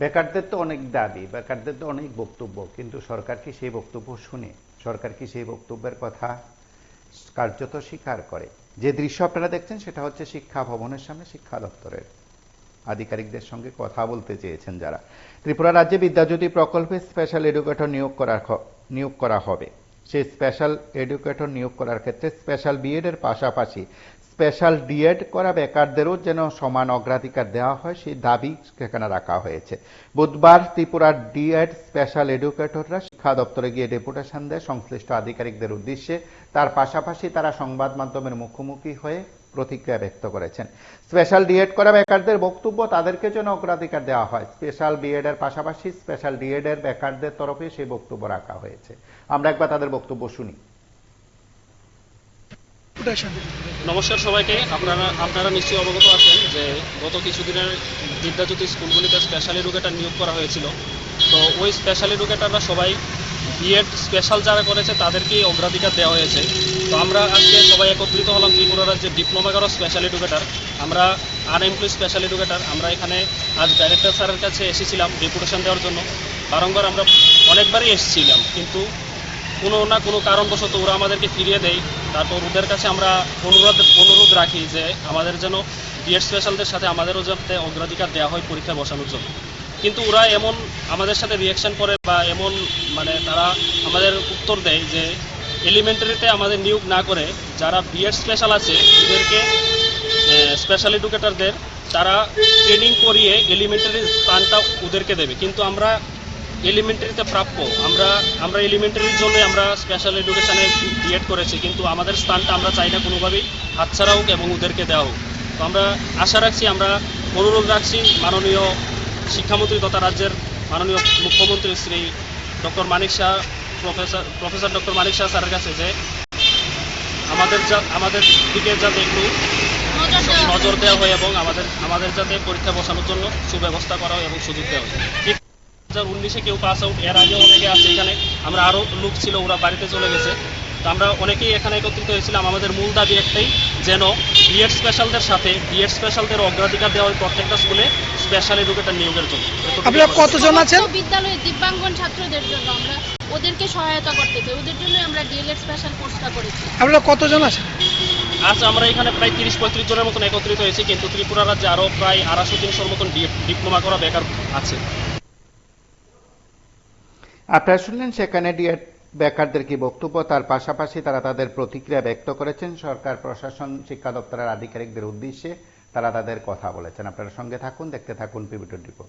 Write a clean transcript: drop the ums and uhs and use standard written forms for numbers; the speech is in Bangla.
বেকারদের তো অনেক দাবি, বেকারদের তো অনেক বক্তব্য, কিন্তু সরকার কি সেই বক্তব্য শুনে? সরকার কি সেই বক্তব্যের কথা কার্যত স্বীকার করে? যে দৃশ্য আপনারা দেখছেন সেটা হচ্ছে শিক্ষা ভবনের সামনে শিক্ষা দপ্তরের আধিকারিকদের সঙ্গে কথা বলতে চেয়েছেন যারা। ত্রিপুরা রাজ্যে বিদ্যাজ্যোতি প্রকল্পে স্পেশাল এডুকেটর নিয়োগ করা হবে। সেই স্পেশাল এডুকেটর নিয়োগ করার ক্ষেত্রে স্পেশাল বিএড এর পাশাপাশি স্পেশাল ডিএড করা বেকারদেরও যেন সমান অগ্রাধিকার দেওয়া হয়, সেই দাবি সেখানে রাখা হয়েছে। বুধবার ত্রিপুরার ডিএড স্পেশাল এডুকেটররা শিক্ষা দপ্তরে গিয়ে ডেপুটেশন দেয় সংশ্লিষ্ট আধিকারিকদের উদ্দেশ্যে। তার পাশাপাশি তারা সংবাদ মাধ্যমের মুখোমুখি হয়ে প্রতিক্রিয়া ব্যক্ত করেছেন। স্পেশাল ডিএড করা বেকারদের বক্তব্য, তাদেরকে যেন অগ্রাধিকার দেওয়া হয়। স্পেশাল বিএড এর পাশাপাশি স্পেশাল ডিএড এর বেকারদের তরফে সেই বক্তব্য রাখা হয়েছে। আমরা একবার তাদের বক্তব্য শুনি। নমস্কার সবাইকে। আপনারা নিশ্চয়ই অবগত আছেন যে গত কিছুদিনের বিদ্যাজ্যোতি স্কুলগুলিতে স্পেশাল এডুকেটর নিয়োগ করা হয়েছিল। তো ওই স্পেশাল এডুকেটররা সবাই বিএড স্পেশাল যারা করেছে তাদেরকেই অগ্রাধিকার দেওয়া হয়েছে। তো আমরা আজকে সবাই একত্রিত হলাম ত্রিপুরা রাজ্যে ডিপ্লোমা করা স্পেশাল এডুকেটর, আমরা আনএমপ্লয়েড স্পেশাল এডুকেটর। আমরা এখানে আজ ডাইরেক্টর স্যারের কাছে এসেছিলাম ডেপুটেশন দেওয়ার জন্য। বারংবার আমরা অনেকবারই এসেছিলাম, কিন্তু কোনো না কোনো কারণবশত ওরা আমাদেরকে ফিরিয়ে দেয়। তারপর ওদের কাছে আমরা অনুরোধ রাখি যে আমাদের যেন বিএড স্পেশালদের সাথে আমাদেরও যাতে অগ্রাধিকার দেওয়া হয় পরীক্ষা বসানোর জন্য। কিন্তু ওরা এমন আমাদের সাথে রিয়াকশন করে বা এমন তারা আমাদের উত্তর দেয় যে এলিমেন্টারিতে আমাদের নিয়োগ না করে যারা বিএড স্পেশাল আছে ওদেরকে স্পেশাল এডুকেটরদের তারা ট্রেনিং করিয়ে এলিমেন্টারি স্থানটা ওদেরকে দেবে। কিন্তু আমরা এলিমেন্টারিতে প্রাপ্য, আমরা এলিমেন্টারির জন্য আমরা স্পেশাল এডুকেশনে বিএড করেছি, কিন্তু আমাদের স্থানটা আমরা চাই না কোনোভাবেই হাতছাড়া হোক এবং ওদেরকে দেওয়া হোক। তো আমরা আশা রাখছি, আমরা অনুরোধ রাখছি মাননীয় শিক্ষামন্ত্রী তথা রাজ্যের মাননীয় মুখ্যমন্ত্রী শ্রী ডক্টর মানিক শাহ, প্রফেসর ডক্টর মানিক শাহ স্যারের কাছে যে আমাদের দিকে যাতে একটু নজর দেওয়া হয় এবং আমাদের যাতে পরীক্ষা বসানোর জন্য সুব্যবস্থা করা হয় এবং সুযোগ দেওয়া হয়। 2019-এ কেউ পাস আউট, এর আগে অনেকে আছে এখানে, আমরা আরও লোক ছিল ওরা বাড়িতে চলে গেছে। তো আমরা অনেকেই এখানে একত্রিত হয়েছিলাম। আমাদের মূল দাবি একটাই, যেন বিএড স্পেশালদের সাথে বিএড স্পেশালদের অগ্রাধিকার দেওয়া হয় প্রত্যেকটা স্কুলে স্পেশাল এডুকেটর নিয়োগের জন্য। আপনারা কতজন আছেন? বিদ্যালয়ে দিব্যাঙ্গন ছাত্রদের জন্য আমরা ওদেরকে সহায়তা করতে চাই, ওদের জন্য আমরা ডিএলএড স্পেশাল কোর্সটা করেছি। আপনারা কতজন আছেন? আজ আমরা এখানে প্রায় 30-35 জনের মতন একত্রিত হয়েছি, কিন্তু ত্রিপুরা রাজ্যে আরও প্রায় 250-300 মতন ডিপ্লোমা করা বেকার আছে। আপনারা শুনলেন সেখানে ডিএড বেকারদের কি বক্তব্য, তার পাশাপাশি তারা তাদের প্রতিক্রিয়া ব্যক্ত করেছেন সরকার প্রশাসন শিক্ষা দপ্তরের আধিকারিকদের উদ্দেশ্যে। তারা তাদের কথা বলেছেন। আপনারা সঙ্গে থাকুন, দেখতে থাকুন PB24।